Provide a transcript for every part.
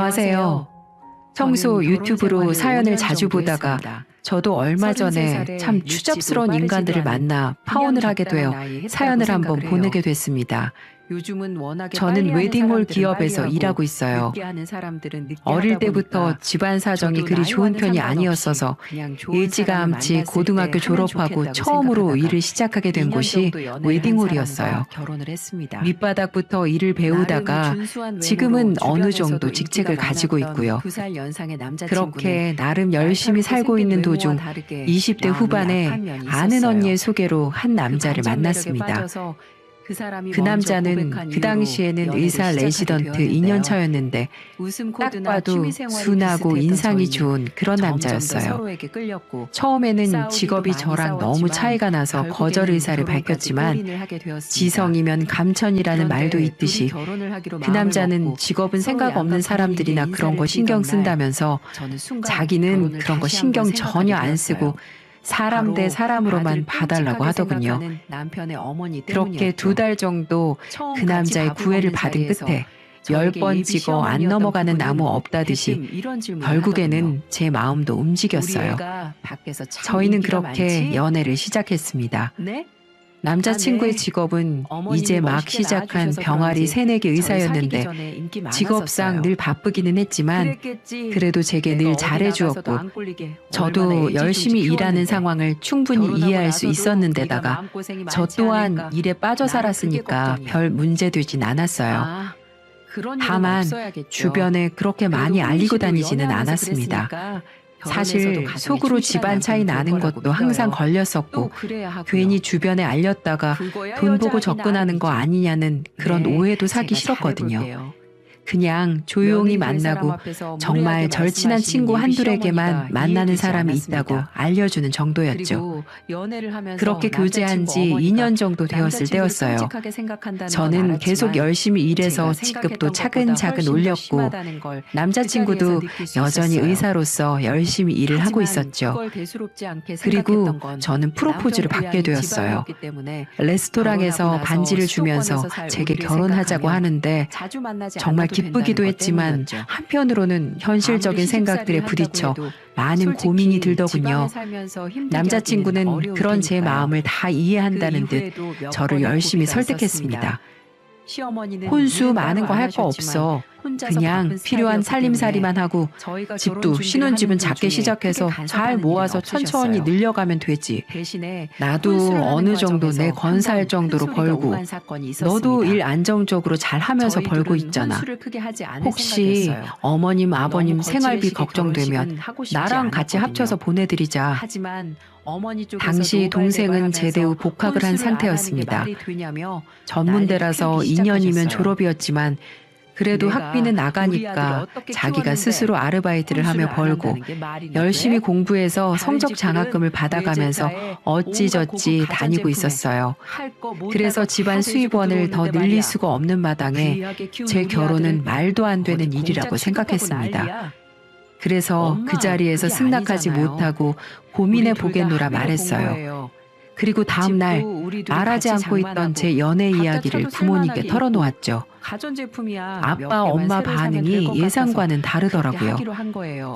안녕하세요. 평소 유튜브로 사연을 자주 보다가 저도 얼마 전에 참 추잡스러운 인간들을 만나 파혼을 하게 되어 사연을 한번 보내게 됐습니다. 저는 웨딩홀 기업에서 일하고 있어요. 어릴 때부터 집안 사정이 그리 좋은 편이 아니었어서 일찌감치 고등학교 졸업하고 처음으로 일을 시작하게 된 곳이 웨딩홀이었어요. 밑바닥부터 일을 배우다가 지금은 어느 정도 직책을 가지고 있고요. 그렇게 나름 열심히 살고 있는 도중 20대 후반에 아는 언니의 소개로 한 남자를 만났습니다. 그 남자는 그 당시에는 의사 레지던트 2년차였는데 딱 봐도 순하고 인상이 좋은 그런 남자였어요. 처음에는 직업이 저랑 너무 차이가 나서 거절 의사를 밝혔지만 지성이면 감천이라는 말도 있듯이 그 남자는 직업은 생각 없는 사람들이나 그런 거 신경 쓴다면서 자기는 그런 거 신경 전혀 안 쓰고 사람 대 사람으로만 봐달라고 하더군요. 그렇게 2달 정도 그 남자의 구애를 받은 끝에 10번 찍어 안 넘어가는 나무 없다듯이 결국에는 제 마음도 움직였어요. 저희는 그렇게 연애를 시작했습니다. 남자친구의 직업은 이제 막 시작한 병아리 새내기 의사였는데 직업상 늘 바쁘기는 했지만 그래도 제게 늘 잘해주었고 저도 열심히 일하는 상황을 충분히 이해할 수 있었는데다가 저 또한 일에 빠져 살았으니까 별 문제되진 않았어요. 다만 주변에 그렇게 많이 알리고 다니지는 않았습니다. 사실 속으로 집안 차이 나는 것도 항상 걸렸었고 괜히 주변에 알렸다가 돈 보고 접근하는 거 아니냐는 그런 오해도 사기 싫었거든요. 그냥 조용히 만나고 정말 절친한 친구 한둘에게만 만나는 사람이 있다고 알려주는 정도였죠. 그렇게 교제한 지 2년 정도 되었을 때였어요. 저는 계속 열심히 일해서 직급도 차근차근 올렸고 남자친구도 여전히 의사로서 열심히 일을 하고 있었죠. 그리고 저는 프로포즈를 받게 되었어요. 레스토랑에서 반지를 주면서 제게 결혼하자고 하는데 정말 기쁘기도 했지만 한편으로는 현실적인 생각들에 부딪혀 많은 고민이 들더군요. 남자친구는 그런 제 마음을 다 이해한다는 듯 저를 열심히 설득했습니다. 혼수 많은 거 할 거 없어. 그냥 필요한 살림살이만 하고 집도 신혼집은 작게 시작해서 잘 모아서 천천히 늘려가면 되지. 나도 어느 정도 내 건사할 정도로 벌고 너도 일 안정적으로 잘 하면서 벌고 있잖아. 혹시 어머님 아버님 생활비 걱정되면 나랑 같이 합쳐서 보내드리자. 당시 동생은 제대 후 복학을 한 상태였습니다. 전문대라서 2년이면 졸업이었지만 그래도 학비는 나가니까 자기가 스스로 아르바이트를 하며 벌고 열심히 공부해서 성적 장학금을 받아가면서 어찌저찌 다니고 있었어요. 그래서 집안 수입원을 더 늘릴 수가 없는 마당에 제 결혼은 말도 안 되는 일이라고 생각했습니다. 그래서 그 자리에서 승낙하지 못하고 고민해 보겠노라 말했어요. 그리고 다음 날 말하지 않고 있던 제 연애 이야기를 부모님께 털어놓았죠. 아빠, 엄마 반응이 예상과는 다르더라고요.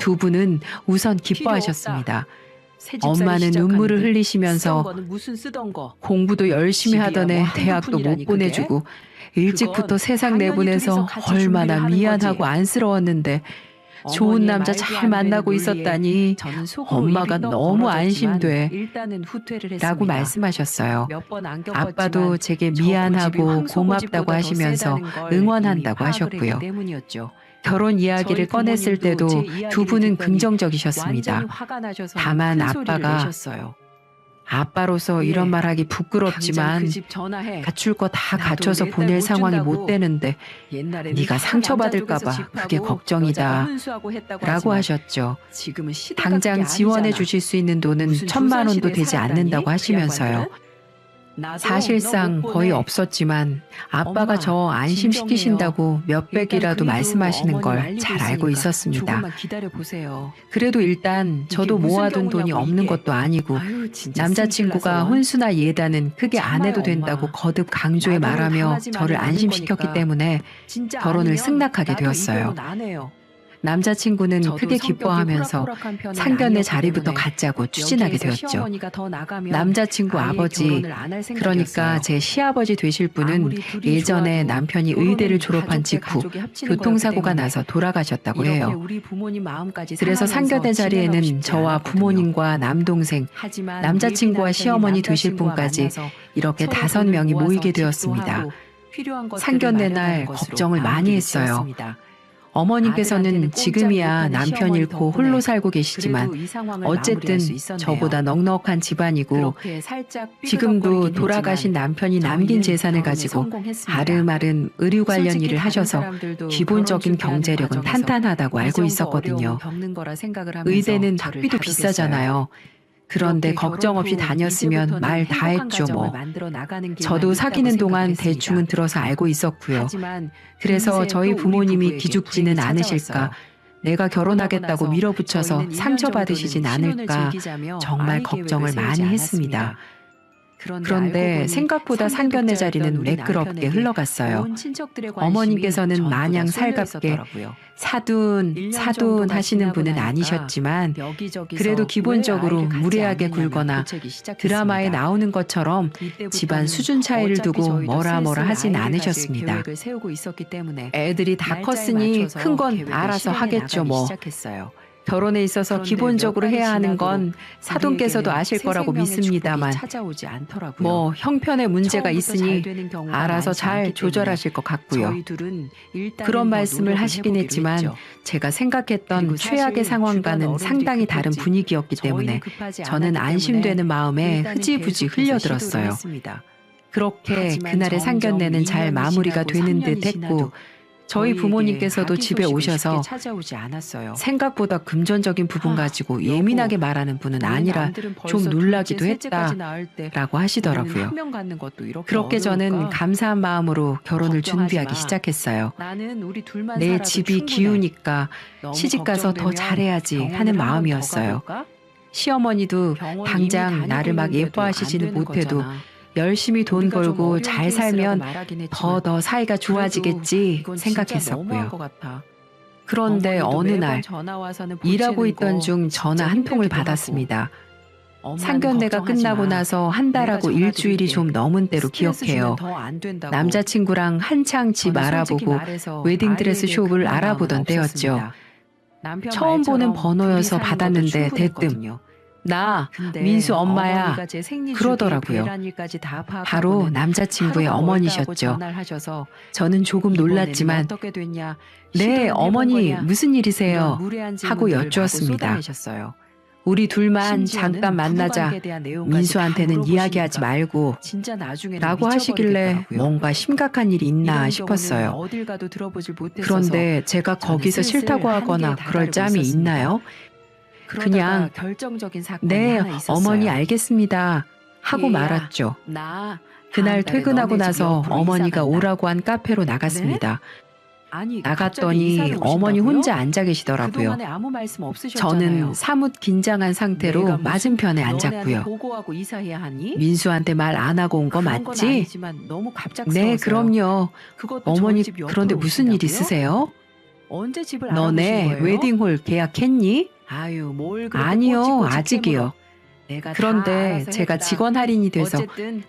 두 분은 우선 기뻐하셨습니다. 엄마는 눈물을 흘리시면서 공부도 열심히 하던 애 대학도 못 보내주고 일찍부터 세상 내보내서 얼마나 미안하고 안쓰러웠는데 좋은 남자 잘 만나고 있었다니 엄마가 너무 안심돼 라고 말씀하셨어요. 아빠도 제게 미안하고 고맙다고 하시면서 응원한다고 하셨고요. 결혼 이야기를 꺼냈을 때도 두 분은 긍정적이셨습니다. 다만 아빠로서 이런 말하기 부끄럽지만 갖출 거 다 갖춰서 보낼 상황이 못 되는데 네가 상처받을까 봐 그게 걱정이다 라고 하셨죠. 당장 지원해 주실 수 있는 돈은 1,000만 원도 되지 않는다고 하시면서요. 사실상 거의 없었지만 아빠가 저 안심시키신다고 몇백이라도 말씀하시는 걸 잘 알고 있었습니다. 그래도 일단 저도 모아둔 돈이 없는 것도 아니고 남자친구가 혼수나 예단은 크게 안 해도 된다고 거듭 강조해 말하며 저를 안심시켰기 때문에 결혼을 승낙하게 되었어요. 남자친구는 크게 기뻐하면서 상견례 자리부터 갖자고 추진하게 되었죠. 남자친구 아버지, 그러니까 제 시아버지 되실 분은 예전에 남편이 의대를 졸업한 직후 교통사고가 나서 돌아가셨다고 해요. 그래서 상견례 자리에는 저와 부모님과 남동생, 남자친구와 시어머니 되실 분까지 이렇게 5명이 모이게 되었습니다. 상견례 날 걱정을 많이 했어요. 어머님께서는 지금이야 남편 잃고 홀로 살고 계시지만 어쨌든 저보다 넉넉한 집안이고 지금도 돌아가신 남편이 남긴 재산을 가지고 아름아름 의료 관련 일을 하셔서 기본적인 경제력은 탄탄하다고 알고 있었거든요. 의대는 학비도 비싸잖아요. 그런데 걱정 없이 다녔으면 말 다 했죠 뭐. 저도 사귀는 동안 대충은 들어서 알고 있었고요. 그래서 저희 부모님이 기죽지는 않으실까, 내가 결혼하겠다고 밀어붙여서 상처받으시진 않을까 정말 걱정을 많이 했습니다. 그런데 생각보다 상견례 자리는 매끄럽게 흘러갔어요. 어머님께서는 마냥 살갑게 사돈 하시는 분은 아니셨지만 그래도 기본적으로 무례하게 굴거나 드라마에 나오는 것처럼 집안 수준 차이를 두고 뭐라 하진 않으셨습니다. 애들이 다 컸으니 큰 건 알아서 하겠죠 뭐. 결혼에 있어서 기본적으로 해야 하는 건 사돈께서도 아실 거라고 믿습니다만 뭐 형편에 문제가 있으니 알아서 잘 조절하실 것 같고요. 그런 말씀을 하시긴 했지만 제가 생각했던 최악의 상황과는 상당히 다른 분위기였기 때문에 저는 안심되는 마음에 흐지부지 흘려들었어요. 그렇게 그날의 상견례는 잘 마무리가 되는 듯 했고 저희 부모님께서도 집에 오셔서 생각보다 금전적인 부분 가지고 예민하게 말하는 분은 아니라 좀 놀라기도 했다라고 하시더라고요. 그렇게 저는 감사한 마음으로 결혼을 준비하기 시작했어요. 내 집이 기우니까 시집가서 더 잘해야지 하는 마음이었어요. 시어머니도 당장 나를 막 예뻐하시지는 못해도 열심히 돈 벌고 잘 살면 더 사이가 좋아지겠지 생각했었고요. 그런데 어느 날 일하고 있던 중 전화 한 통을 받았습니다. 상견례가 끝나고 나서 한 달하고 일주일이 좀 넘은 때로 기억해요. 남자친구랑 한창 집 알아보고 웨딩드레스 숍을 알아보던 때였죠. 처음 보는 번호여서 받았는데 대뜸 나 민수 엄마야 그러더라고요. 바로 남자친구의 어머니셨죠. 저는 조금 놀랐지만 네 어머니 무슨 일이세요? 하고 여쭈었습니다. 우리 둘만 잠깐 만나자. 민수한테는 이야기하지 말고 라고 하시길래 뭔가 심각한 일이 있나 싶었어요. 그런데 제가 거기서 싫다고 하거나 그럴 짬이 있나요? 그냥 네 어머니 알겠습니다 하고 말았죠. 그날 퇴근하고 나서 어머니가 오라고 한 카페로 나갔습니다. 나갔더니 어머니 혼자 앉아 계시더라고요. 저는 사뭇 긴장한 상태로 맞은편에 앉았고요. 민수한테 말 안 하고 온 거 맞지? 네 그럼요. 어머니 그런데 무슨 일 있으세요? 너네 웨딩홀 계약했니? 아니요, 아직이요. 그런데 제가 직원 할인이 돼서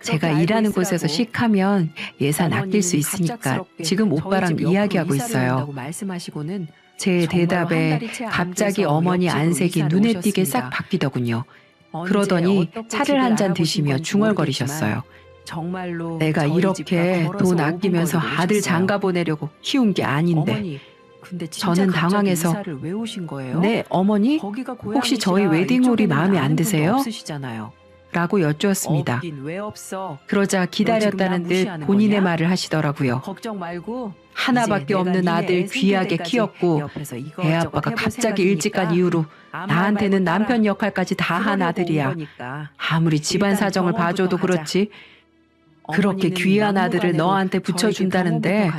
제가 일하는 곳에서 식하면 예산 아낄 수 있으니까 지금 오빠랑 이야기하고 있어요. 제 대답에 갑자기 어머니 안색이 눈에 띄게 싹 바뀌더군요. 그러더니 차를 한 잔 드시며 중얼거리셨어요. 내가 이렇게 돈 아끼면서 아들 장가 보내려고 키운 게 아닌데. 저는 당황해서 네 어머니 혹시 저희 웨딩홀이 마음에 안 드세요? 라고 여쭈었습니다. 그러자 기다렸다는 듯 본인의 말을 하시더라고요. 하나밖에 없는 아들 귀하게 키웠고 애아빠가 갑자기 일찍 간 이후로 나한테는 남편 역할까지 다 한 아들이야. 아무리 집안 사정을 봐줘도 그렇지 그렇게 귀한 아들을 너한테 붙여준다는데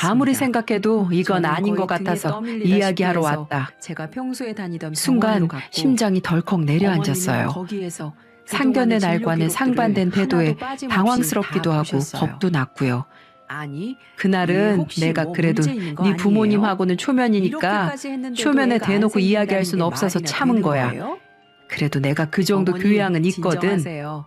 아무리 생각해도 이건 아닌 것 같아서 이야기하러 왔다. 순간 심장이 덜컥 내려앉았어요. 상견례 날과는 상반된 태도에 당황스럽기도 하고 겁도 났고요. 아니, 그날은 혹시 내가 뭐 그래도 문제 있는 거 네 아니에요? 부모님하고는 초면이니까 이렇게까지 했는데도 초면에 애가 안 대놓고 이야기할 생긴다는 수는 게 없어서 말이나 참은 되는 거야. 거예요? 그래도 내가 그 정도 어머니, 교양은 있거든. 진정하세요.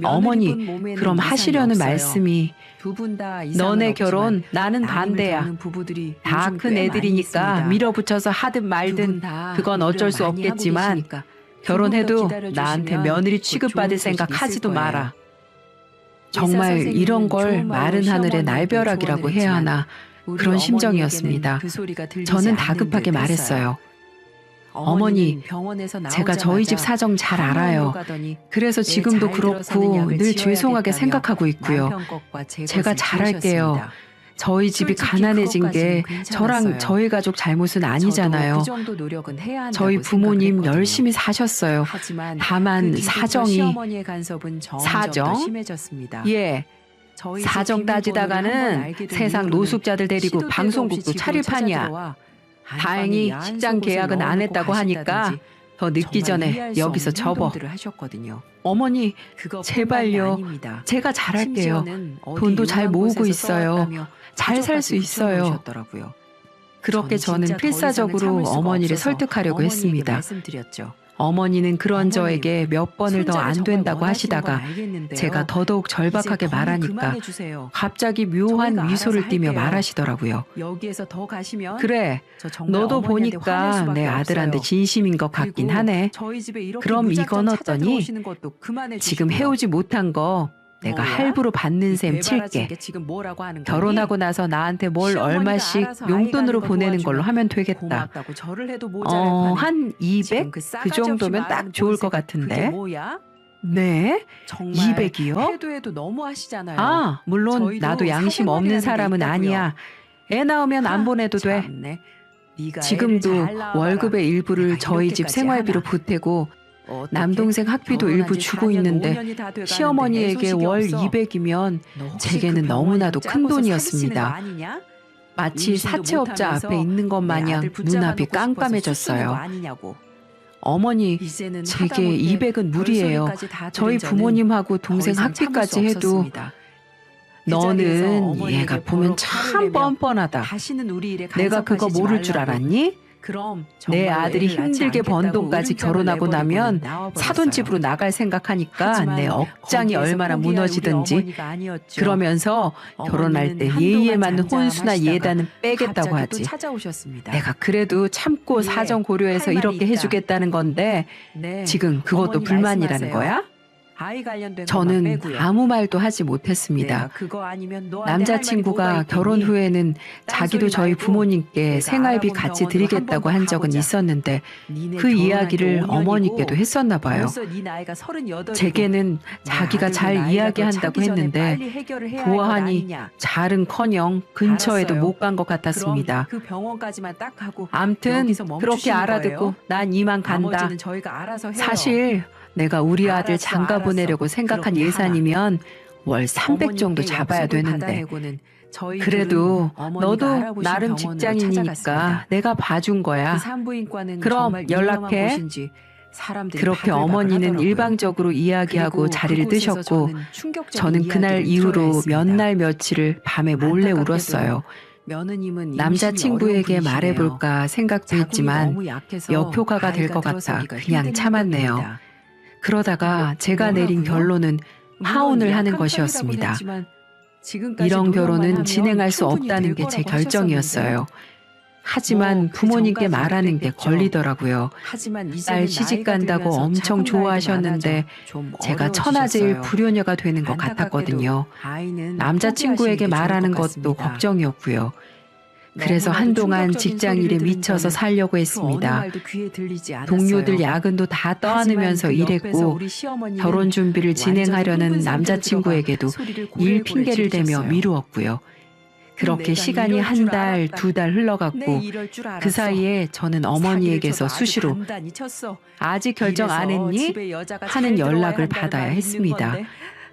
어머니, 며느리분 몸에는 그럼 이상이 하시려는 없어요. 말씀이 두 분 다 이상은 너네 없지만 결혼 나는 따님을 반대야. 겪는 부부들이 다 요즘 큰 꽤 많이 애들이니까 있습니다. 밀어붙여서 하든 두 말든 분 다 그건 입력 어쩔 수 많이 하고 없겠지만 계시니까 조금 더 결혼해도 기다려주시면 나한테 며느리 곧 취급받을 좋은 소식 생각 있을 하지도 거예요. 마라. 의사 정말 이런 선생님은 걸 좋은 말로 마른 하늘의 시어머니에게 날벼락이라고 조언을 해야 했지만 하나 우리 그런 어머니에게는 심정이었습니다. 그 소리가 들리지 저는 않는 다급하게 듯 했어요. 말했어요. 어머니는 어머니, 병원에서 제가 저희 집 나오자마자 사정 잘 한의원으로 알아요. 가더니 그래서 애 지금도 잘 들어서는 그렇고 약을 늘 죄송하게 지어야겠다며 생각하고 있고요. 남편 것과 제 제가 것을 잘할게요. 지으셨습니다. 저희 집이 솔직히 가난해진 게 그것까지는 저랑 괜찮았어요. 저희 가족 잘못은 저도 아니잖아요. 그 정도 노력은 해야 저희 한다고 생각을 부모님 했거든요. 열심히 사셨어요. 하지만 다만 그 뒤부터 사정이 시어머니의 간섭은 점점 더 사정? 심해졌습니다. 예. 저희 집 사정 비밀번호를 한번 따지다가는 알게 된 세상 이후로는 노숙자들 데리고 시도 때도 없이 방송국도 집으로 차릴 판이야. 찾아들어와 다행히 안방에 직장 야한 속옷을 계약은 안 넣어놓고 했다고 하니까 가신다든지 더 늦기 정말 전에 이해할 수 여기서 없는 접어. 행동들을 하셨거든요. 어머니, 그것뿐만이 제발요. 아닙니다. 제가 잘할게요. 심지어는 어디 돈도 잘 유명한 모으고 곳에서 있어요. 써왔다며 잘 살 수 부적까지 있어요. 붙여놓으셨더라고요. 그렇게 저는 저는 진짜 더 이상은 필사적으로 참을 수가 어머니를 없어서 설득하려고 어머니에게 했습니다. 말씀드렸죠. 어머니는 그런 어머님, 저에게 몇 번을 더 손자를 안 정말 된다고 원하시는 건 하시다가 알겠는데요. 제가 더더욱 절박하게 이제 말하니까 그만해주세요. 갑자기 묘한 저희가 미소를 알아서 띠며 할게요. 말하시더라고요. 여기에서 더 가시면 그래, 저 정말 너도 어머니한테 화낼 보니까 수밖에 내 아들한테 없어요. 진심인 것 같긴 그리고 하네. 저희 집에 이렇게 그럼 무작정 이건 어떠니? 찾아들어오시는 것도 그만해 지금 주시고요. 해오지 못한 거 내가 뭐야? 할부로 받는 이 셈 배바라진 칠게. 게 지금 뭐라고 하는 거니? 결혼하고 나서 나한테 뭘 시어머니가 얼마씩 알아서 아이 용돈으로 가는 거 보내는 도와주면 걸로 하면 되겠다. 고맙다고 절을 해도 모자랄 판에 한 지금 200? 그 그 싸가지 없이 정도면 딱 말하는 좋을 것 본색은 그게 같은데. 뭐야? 네? 정말 200이요? 해도 너무 하시잖아요. 아, 물론 저희도 나도 양심 없는 사생활이라는 게 사람은 있다고요. 아니야. 애 낳으면 안 보내도 돼. 참네. 네가 지금도 애를 잘 낳아봐라. 월급의 일부를 내가 저희 집 이렇게까지 생활비로 하나. 보태고 어떻게? 남동생 학비도 결혼한 일부 지 주고 4년, 있는데 5년이 다 돼가는데 애 시어머니에게 소식이 월 없어. 200이면 너 혹시 제게는 그 너무나도 병원이랑 큰 짜고서 돈이었습니다. 사기치는 거 아니냐? 마치 임신도 사채업자 못하면서 앞에 있는 것 내 마냥 아들 붙잡아 눈앞이 놓고 싶어서 수쓰는 거 깜깜해졌어요. 아니냐고. 어머니, 이제는 제게 하다못해 200은 무리예요. 별소리까지 다 저희 들은 저는 부모님하고 더 동생 이상 참을 수 학비까지 해도 없었습니다. 그 자리에서 너는 어머니에게 얘가 보면 버럭 참 화를 내며 뻔뻔하다. 다시는 우리 일에 내가 그거 간섭하시지 모를 줄 말라고. 알았니? 그럼 내 정말로 아들이 애를 낳지 힘들게 번 않겠다고 돈까지 으름장을 결혼하고 내버리고는 나면 나와버렸어요. 사돈집으로 나갈 생각하니까 하지만 내 억장이 거기에서 얼마나 포기할 우리 무너지든지 어머니가 아니었죠. 그러면서 결혼할 어머니는 때 한동안 예의에 맞는 혼수나 잠잠하시다가 예단은 빼겠다고 갑자기 또 하지. 찾아오셨습니다. 내가 그래도 참고 예, 사정 고려해서 할 말이 이렇게 있다. 해주겠다는 건데 네, 지금 그것도 어머니 불만이라는 말씀하세요. 거야? 아이 관련된 것만 저는 빼고요. 아무 말도 하지 내가 못했습니다. 그거 아니면 너한테 할 말이 뭐가 남자친구가 있겠니? 결혼 후에는 자기도 딴소리 저희 말고 부모님께 내가 생활비 알아본 같이 병원으로 드리겠다고 한 한 번 더 적은 가보자. 있었는데 니네 그 결혼한 게 이야기를 5년이고 어머니께도 했었나 봐요. 벌써 네 나이가 38이고 제게는 자기가 잘 이야기한다고 했는데 보아하니 잘은커녕 근처에도 알았어요. 못 간 것 같았습니다. 그 병원까지만 딱 하고 암튼 여기서 그렇게 멈추시는 알아듣고 거예요? 난 이만 간다. 나머지는 저희가 알아서 해요. 사실 내가 우리 아들 알았어, 장가 알았어. 보내려고 생각한 그렇게 예산이면 월 300 정도 어머니께 잡아야 약속을 되는데 받아내고는 저희들은 그래도 어머니가 너도 알아보신 나름 병원으로 직장인이니까 찾아갔습니다. 내가 봐준 거야. 그 산부인과는 그럼 정말 유명한 연락해. 곳인지 사람들이 그렇게 바글바글 어머니는 하더라고요. 일방적으로 이야기하고 그리고 자리를 그곳에서 뜨셨고 저는 충격적인 저는 그날 이야기를 이후로 들어야 몇 했습니다. 날 며칠을 밤에 몰래 안타깝게도 울었어요. 며느님은 남자친구에게 임신이 어려운 분이시네요. 말해볼까 생각도 자궁이 했지만 너무 약해서 여표가가 될 아이가 것 같아 들어서기가 그냥 힘든 참았네요. 형편입니다. 그러다가 제가 내린 뭐라고요? 결론은 물론 파혼을 하는 약한 것이었습니다. 편이라고는 했지만 지금까지 이런 노력만 결혼은 하면 진행할 수 충분히 없다는 될 게 제 거라고 결정이었어요. 하셨었는데. 하지만 그 부모님께 전까지 말하는 게 어땠겠죠. 걸리더라고요. 하지만 이제는 딸 시집 나이가 간다고 들면서 엄청 자궁 나이도 좋아하셨는데 많아져 좀 제가 천하제일 어려워지셨어요. 불효녀가 되는 것 안타깝게도 같았거든요. 아이는 남자친구에게 포기하시는 게 좋을 말하는 것 것도 같습니다. 걱정이었고요. 그래서 너무나도 한동안 충격적인 직장 일에 소리를 미쳐서 들으니까는 살려고 그 어느 했습니다. 말도 귀에 들리지 않았어요. 동료들 야근도 다 떠안으면서 하지만 그 옆에서 일했고 우리 시어머니는 결혼 준비를 완전히 진행하려는 흥분 상태로 남자친구에게도 들어가 소리를 일 고래고래 핑계를 대며 지르셨어요. 미루었고요. 그렇게 내가 시간이 이럴 한 줄 달, 알았다. 두 달 내 흘러갔고 이럴 줄 알았어. 그 사이에 저는 사기를 어머니에게서 쳐도 아주 수시로 단단히 쳤어. 아직 결정 안 이래서 했니? 집에 여자가 하는 잘 들어와야 연락을 한다는 받아야 말이 있는 했습니다. 건데.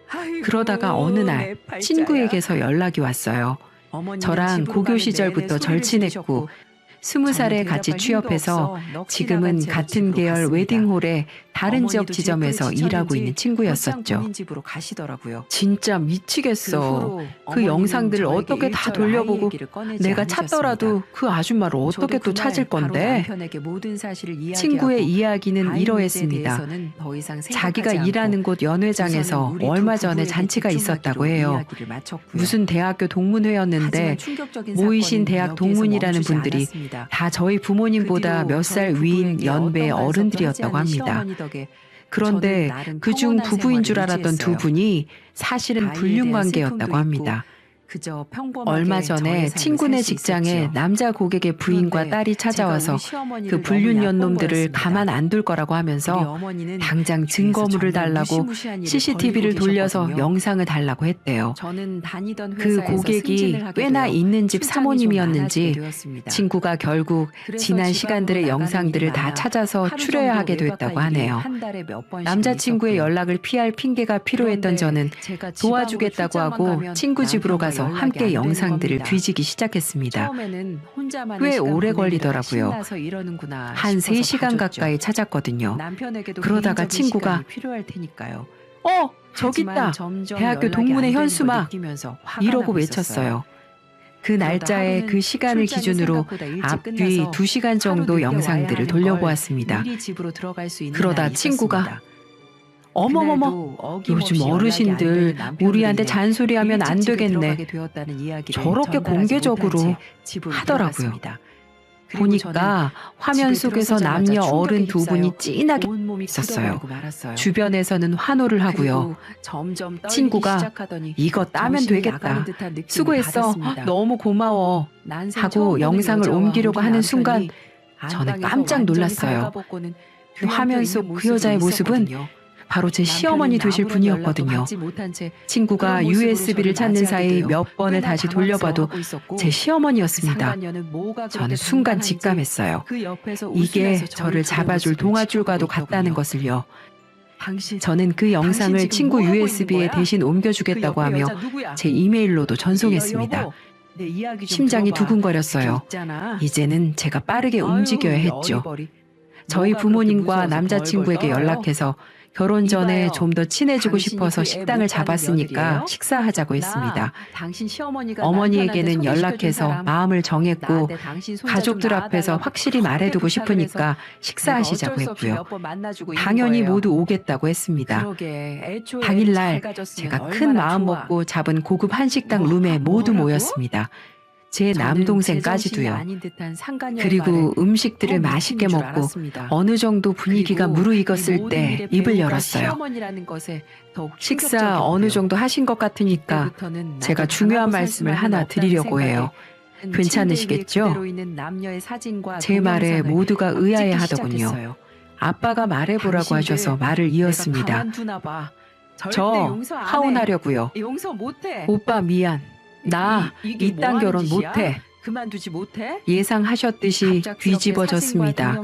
아이고, 그러다가 어느 내 날 팔자야. 친구에게서 연락이 왔어요. 어머니는 저랑 집으로 고교 가는 시절부터 내내 소리를 절친했고 지르셨고 20살에 저는 같이 대답할 힘도 취업해서 없어 넋이 지금은 나간 채로 같은 집으로 계열 갔습니다. 웨딩홀에 다른 지역 지점에서 일하고 있는 친구였었죠. 본인 집으로 가시더라고요. 진짜 미치겠어. 그 영상들을 어떻게 다 돌려보고 내가 찾더라도 그 아줌마를 어떻게 또 찾을 건데. 친구의 이야기는 이러했습니다. 자기가 일하는 곳 연회장에서 얼마 전에 잔치가 있었다고 해요. 무슨 대학교 동문회였는데 모이신 대학 동문이라는 분들이 다 저희 부모님보다 몇 살 위인 연배 어른들이었다고 합니다. 그런데 그중 부부인 줄 알았던 두 분이 사실은 불륜관계였다고 합니다. 얼마 전에 친구네 직장에 남자 고객의 부인과 딸이 찾아와서 그 불륜 연놈들을 가만 안 둘 거라고 하면서 당장 증거물을 달라고 CCTV를 돌려서 영상을 달라고 했대요. 그 고객이 꽤나 있는 집 사모님이었는지 친구가 결국 지난 시간들의 영상들을 다 찾아서 추려야 하게 됐다고 하네요. 남자친구의 연락을 피할 핑계가 필요했던 저는 도와주겠다고 하고 친구 집으로 가서 함께 영상들을 뒤지기 시작했습니다. 꽤 오래 걸리더라고요. 한 3시간 가까이 찾았거든요. 그러다가 친구가 저기 있다. 대학교 동문회 현수막 이러고 외쳤어요. 그 날짜에 그 시간을 기준으로 앞뒤 2시간 정도 영상들을 돌려보았습니다. 그러다 친구가 어머머머, 요즘 어르신들 우리한테 잔소리하면 안 되겠네. 저렇게 공개적으로 하더라고요. 보니까 화면 속에서 남녀 어른 두 분이 찐하게 있었어요. 주변에서는 환호를 하고요. 친구가 이거 따면 되겠다. 수고했어. 너무 고마워. 하고 영상을 옮기려고 하는 순간 저는 깜짝 놀랐어요. 화면 속 그 여자의 모습은 바로 제 시어머니 되실 분이었거든요. 친구가 USB를 찾는 사이 몇 번을 다시 돌려봐도 제 시어머니였습니다. 저는 순간 직감했어요. 이게 저를 잡아줄 동아줄과도 같다는 것을요. 저는 그 영상을 친구 USB에 대신 옮겨주겠다고 하며 제 이메일로도 전송했습니다. 심장이 두근거렸어요. 이제는 제가 빠르게 움직여야 했죠. 저희 부모님과 남자친구에게 연락해서 결혼 전에 좀 더 친해지고 싶어서 식당을 잡았으니까 식사하자고 했습니다. 어머니에게는 연락해서 마음을 정했고 가족들 앞에서 확실히 말해두고 싶으니까 식사하시자고 했고요. 당연히 모두 오겠다고 했습니다. 당일날 제가 큰 마음 먹고 잡은 고급 한식당 룸에 모두 모였습니다. 제 남동생까지도요. 그리고 음식들을 맛있게 먹고 어느 정도 분위기가 무르익었을 때 입을 열었어요. 식사 어느 정도 하신 것 같으니까 제가 중요한 말씀을 하나 드리려고 해요. 괜찮으시겠죠? 제 말에 모두가 의아해 하더군요. 아빠가 말해보라고 하셔서 말을 이었습니다. 저 하원하려고요. 오빠 미안. 나 이딴 결혼 못해. 그만두지 못해? 예상하셨듯이 뒤집어졌습니다.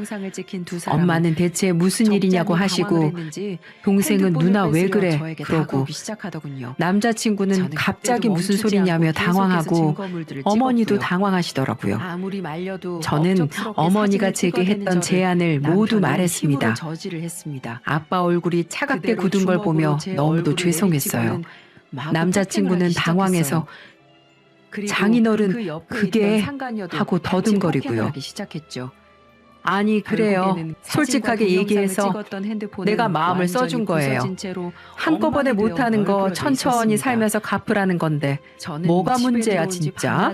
엄마는 대체 무슨 일이냐고 하시고 동생은 누나 왜 그래 그러고 남자친구는 갑자기 무슨 소리냐며 당황하고 어머니도 당황하시더라고요. 저는 어머니가 제게 했던 제안을 모두 말했습니다. 아빠 얼굴이 차갑게 굳은 걸 보며 너무도 죄송했어요. 남자친구는 당황해서 장인어른 그게 하고 더듬거리고요. 아니 그래요. 솔직하게 얘기해서 내가 마음을 써준 거예요. 한꺼번에 못하는 거 천천히 살면서 갚으라는 건데 뭐가 문제야 진짜.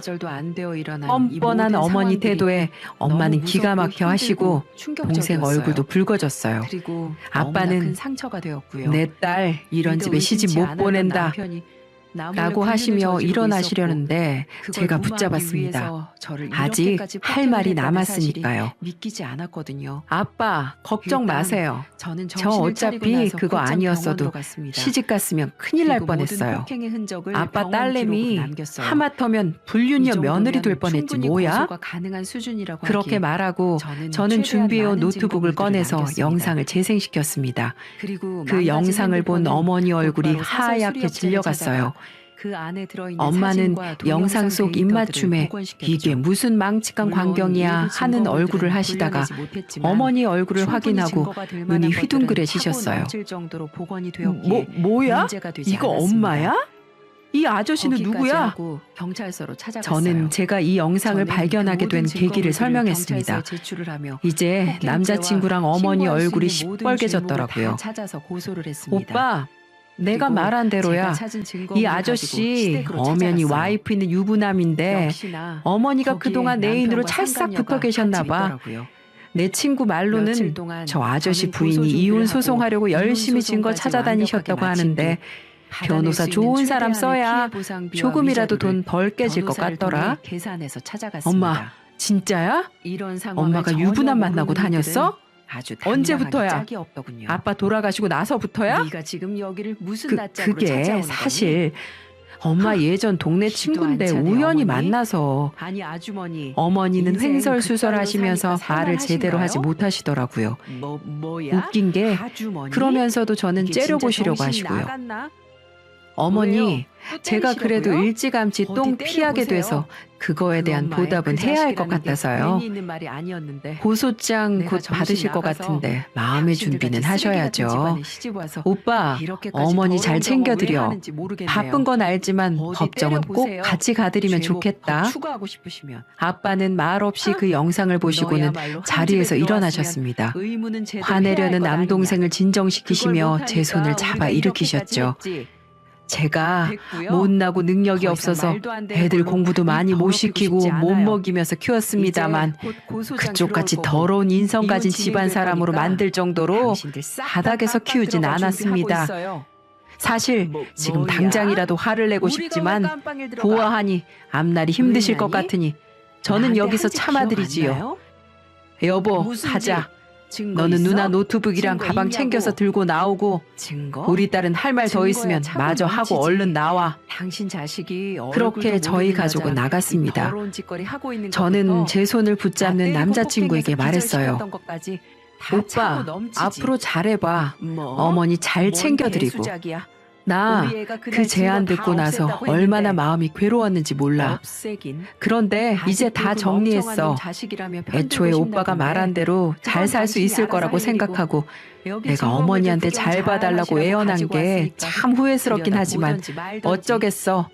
뻔뻔한 어머니 태도에 엄마는 기가 막혀 하시고 동생 얼굴도 붉어졌어요. 아빠는 내 딸 이런 집에 시집 못 보낸다 라고 하시며 일어나시려는데 제가 붙잡았습니다. 아직 할 말이 남았으니까요. 아빠 걱정 마세요. 저 어차피 그거 아니었어도 시집 갔으면 큰일 날 뻔했어요. 아빠 딸내미 하마터면 불륜녀 며느리 될 뻔했지 뭐야? 그렇게 말하고 저는 준비해온 노트북을 꺼내서 영상을 재생시켰습니다. 그 영상을 본 어머니 얼굴이 하얗게 질려갔어요. 그 안에 들어있는 엄마는 사진과 영상 동영상 속 데이터들을 입맞춤에 복원시켰죠. 이게 무슨 망측한 물론 광경이야 일부 하는 증거물들은 얼굴을 하시다가 불려내지 못했지만 어머니 얼굴을 충분히 확인하고 증거가 될 만한 눈이 것들은 휘둥그레지셨어요. 차고 넘칠 정도로 복원이 되었기에 뭐야? 문제가 되지 이거 않았습니다. 엄마야? 이 아저씨는 거기까지 누구야? 하고 경찰서로 찾아갔어요. 저는 제가 이 영상을 저는 발견하게 그 된 모든 계기를 증거물들을 설명했습니다. 경찰서에 제출을 하며 이제 폭행죄와 남자친구랑 어머니 신고할 수 얼굴이 있는 모든 시뻘개졌더라고요. 죄목을 다 찾아서 고소를 했습니다. 오빠, 내가 그리고 말한 대로야. 제가 찾은 이 증거물을 아저씨 가지고 시댁으로 엄연히 찾아갔어요. 와이프는 유부남인데 역시나 어머니가 거기에 그동안 내 애인으로 남편과 찰싹 상간녀가 붙어 계셨나 같이 봐. 있더라고요. 내 친구 며칠 말로는 동안 저 아저씨 저는 부인이 고소 이혼 준비를 소송하려고 하고 열심히 이혼 증거 소송까지 찾아다니셨다고 완벽하게 마친 하는데 뒤 변호사 받아낼 수 좋은 있는 사람 최대한의 써야 피해 보상비와 조금이라도 위자료를 돈 덜 깨질 것 변호사를 같더라. 통해 계산해서 찾아갔습니다. 엄마, 진짜야? 이런 상황을 엄마가 전혀 유부남 모르는 만나고 이들은 다녔어? 아주 언제부터야? 당당하기 짝이 없더군요. 아빠 돌아가시고 나서부터야? 네가 지금 여기를 무슨 낯짝으로 그게 찾아오는 사실 엄마 예전 동네 기도 친구인데 안 차네, 우연히 어머니? 만나서 아니 아주머니 어머니는 인생 횡설수설하시면서 그따위로 말을 사니까 제대로 하지 살만하신가요? 못하시더라고요. 뭐야? 웃긴 게 아주머니? 그러면서도 저는 이게 진짜 째려보시려고 정신이 하시고요. 나갔나? 어머니, 왜요? 또 제가 그래도 때리시려고요? 일찌감치 어디 똥 피하게 때려보세요. 돼서 그거에 그 대한 엄마의 보답은 그 해야 할 것 자식이라는 게 같아서요. 괜히 있는 말이 아니었는데 고소장 내가 곧 정신 받으실 것 나가서 같은데 마음의 당신들 준비는 같이 쓰레기 같은 하셔야죠. 집안에 시집 와서 오빠, 이렇게까지 어머니 잘 더러운 경험 왜 챙겨드려. 하는지 모르겠네요. 바쁜 건 알지만 어디 법정은 꼭 때려보세요. 같이 가드리면 죄목 좋겠다. 더 추가하고 싶으시면 아빠는 말없이 그 영상을 보시고는 너야말로 한 자리에서 집에 일어나셨습니다. 들어왔으면 의무는 제대로 화내려는 해야 할 것 남동생을 아니냐. 진정시키시며 그걸 제 손을 못하니까 잡아 우리가 일으키셨죠. 이렇게까지 했지. 제가 됐고요. 못나고 능력이 더 이상 없어서 말도 안 되는 애들 걸로 공부도 많이 못 더럽히고 시키고 싶지 못 않아요. 먹이면서 키웠습니다만 이제 곧 고소장 그쪽같이 들어올 거고 더러운 인성 이혼 가진 집안 진행될 사람으로 거니까 만들 정도로 당신들 싹 다 바닥에서 깎아 키우진 들어갈 않았습니다. 준비하고 있어요. 사실 지금 뭐야? 당장이라도 화를 내고 우리가 왜 싶지만 깜빵에 들어가? 보아하니 앞날이 힘드실 것 의나니? 같으니 저는 나한테 여기서 한지 기억 안 참아드리지요. 나요? 여보, 무슨지 가자. 증거 너는 있어? 누나 노트북이랑 증거 가방 있냐고. 챙겨서 들고 나오고 증거? 우리 딸은 할 말 더 증거야 있으면 차고 마저 하고 넘치지. 얼른 나와. 당신 자식이 그렇게 얼굴도 저희 모르는 가족은 여자랑 나갔습니다. 이 더러운 짓거리 하고 있는 저는 것부터 제 손을 나 붙잡는 때리고 남자친구에게 폭행해서 말했어요. 기절시켰던 것까지 다 차고 오빠, 넘치지. 앞으로 잘해봐. 뭐? 어머니 잘 뭔 챙겨드리고. 개수작이야. 나 우리 애가 그날 그 제안 증거 다 듣고 나서 없앴다고 얼마나 했는데 마음이 괴로웠는지 몰라. 없애긴. 그런데 이제 아직도 다 그 정리했어. 멍청한 놈 자식이라며 편들고 애초에 싶나 오빠가 본데. 말한 대로 잘 살 수 당신이 있을 알아서 거라고 할 일이고. 생각하고 여기 내가 증거물들 어머니한테 구경 잘 봐달라고 하시라고 애원한 가지고 게 왔으니까 참 후회스럽긴 들여다보던지 하지만 말던지. 어쩌겠어.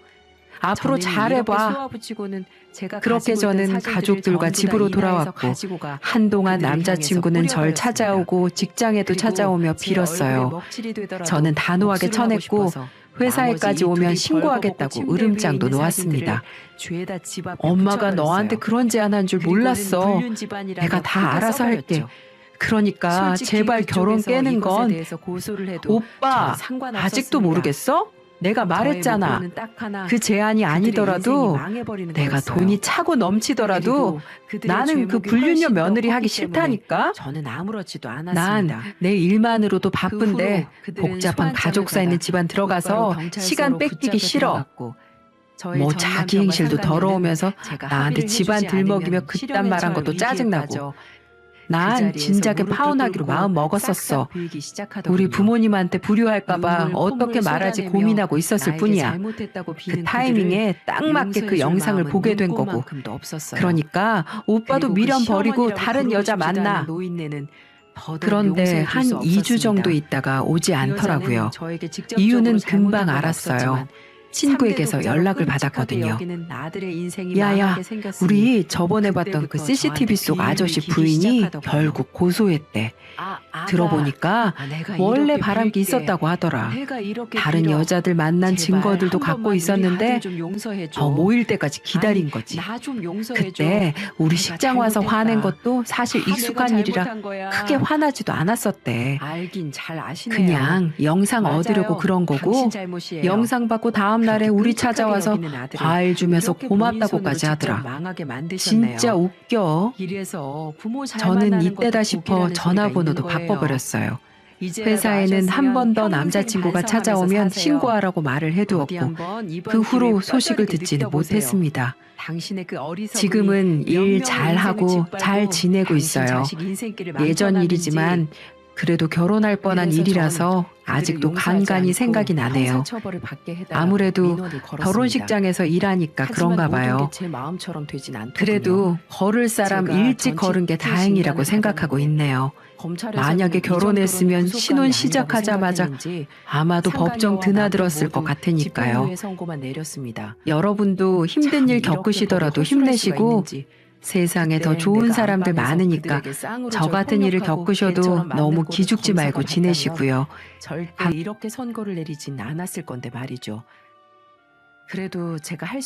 앞으로 저는 이렇게 잘해봐. 쏘아붙이고는 제가 그렇게 가지고 있던 저는 사진들을 가족들과 전부 다 집으로 이 나라에서 돌아왔고 가지고 가 한동안 그들을 남자친구는 향해서 절 뿌려버렸습니다. 찾아오고 직장에도 그리고 찾아오며 제 빌었어요. 얼굴에 먹칠이 되더라도 저는 단호하게 복수를 하고 쳐냈고 싶어서 회사에까지 나머지 오면 둘이 신고하겠다고 벌거벗고 침대 위에 으름장도 있는 놓았습니다. 사진들을 죄다 집 앞에 엄마가 붙여버렸어요. 너한테 그런 제안한 줄 그리고는 몰랐어. 불륜 집안이라며 내가 다 굵게 알아서 할게. 써버렸죠. 그러니까 솔직히 제발 결혼 그쪽에서 깨는 이것에 건 대해서 고소를 해도 오빠 저는 상관없었습니다. 아직도 모르겠어? 내가 말했잖아. 저의 목표는 딱 하나. 그 제안이 그들의 아니더라도 인생이 망해버리는 내가 거였어요. 돈이 차고 넘치더라도 그리고 그들의 나는 그 죄목이 불륜녀 훨씬 더 며느리 하기 컸기 때문에 싫다니까. 저는 아무렇지도 난 않았습니다. 내 일만으로도 그 바쁜데 후로 그들은 복잡한 소환장을 가족사 있는 받아 집안 들어가서 곧바로 경찰서로 시간 뺏기기 붙잡혀 싫어. 들어갔고 저의 뭐 전 자기 남편과 행실도 상간녀는 더러우면서 제가 나한테 합의를 집안 해주지 들먹이며 않으면 그딴 실형에 말한 처할 것도 위기에 짜증나고. 빠져 난 자리에서 진작에 무릎을 파혼하기로 꿇고 마음 먹었었어. 싹싹 빌기 시작하더군요. 우리 부모님한테 불효할까봐 눈물, 어떻게 콧물 말할지 쏟아내며 고민하고 있었을 나에게 뿐이야. 잘못했다고 비는 그 타이밍에 딱 맞게 그 용서해줄 영상을 마음은 보게 된 거고. 눈꼽만큼도 없었어요. 그러니까 오빠도 그리고 그 미련 버리고 시어머니라고 다른 부르고 여자 싶지도 만나. 않은 노인네는 더더욱 그런데 용서해줄 한 수 2주 없었습니다. 정도 있다가 오지 그 않더라고요. 여자는 저에게 직접적으로 이유는 잘못한 금방 건 알았어요. 없었지만 친구에게서 삼대 연락을 독자로 끔찍하게 받았거든요. 여기는 아들의 인생이 야야, 망하게 생겼으니 우리 저번에 봤던 그 그때부터 CCTV 속 저한테 아저씨 비밀을 부인이 비기 시작하더군요. 결국 고소했대. 아가, 들어보니까 내가 원래 이렇게 바람기 빌게. 있었다고 하더라. 내가 이렇게 다른 빌어. 여자들 만난 제발 증거들도 한 갖고 번만 우리 있었는데 아들 좀 용서해줘. 더 모일 때까지 기다린 거지. 나 좀 용서해줘. 그때 우리 내가 식장 와서 잘못했다. 화낸 것도 사실 다 내가 익숙한 일이라 잘못한 거야. 크게 화나지도 않았었대. 알긴 잘 아시네요. 그냥 영상 맞아요. 얻으려고 그런 거고 당신 잘못이에요. 영상 받고 다음 날에 그렇게 우리 끔찍하게 찾아와서 여기는 아들을 과일 주면서 이렇게 본인 고맙다고까지 손으로 하더라. 직접 망하게 만드셨네요. 진짜 웃겨. 이래서 부모 잘 저는 만나는 이때다 것도 싶어 복이라는 전화번호도 소리가 있는 거예요. 바꿔버렸어요. 이제라도 회사에는 한 번 더 아셨으면 남자친구가 평생 찾아오면 반성하면서 사세요. 신고하라고 말을 어디 해두었고 한번 이번 그 기회에 후로 소식을 뼈저리게 듣지는 느껴보세요. 못했습니다. 당신의 그 어리석음이 지금은 몇 일 명의 잘하고 인생을 짓밟고 잘 지내고 당신 있어요. 자식 인생길을 예전 망쳐놨는지 일이지만 그래도 결혼할 뻔한 그래서 일이라서 전 아직도 그들을 용서하지 간간히 않고 생각이 나네요. 형사처벌을 받게 해달라고 아무래도 민원을 걸었습니다. 결혼식장에서 일하니까 하지만 그런가 모든 봐요. 게 제 마음처럼 되진 않더군요. 그래도 걸을 사람 제가 일찍 전직 걸은 게 PT 다행이라고 진단을 생각하고 받았는데 있네요. 검찰에서는 만약에 이 정도로는 결혼했으면 구속감이 신혼 아니라고 시작하자마자 생각했는지 아마도 법정 상간녀와 드나들었을 남편 것 모두 같으니까요. 집행유예 선고만 내렸습니다. 여러분도 힘든 참 일 이렇게 겪으시더라도 법이 허술할 수가 힘내시고 있는지. 세상에 더 그땐 좋은 내가 사람들 안방에서 많으니까 그들에게 쌍으로 저 절 같은 일을 폭력하고 겪으셔도 개처럼 맞는 너무 꼴을 기죽지 검사가 말고 봤다면 지내시고요. 절대 이렇게 선고를 내리진 않았을 건데 말이죠. 그래도 제가 할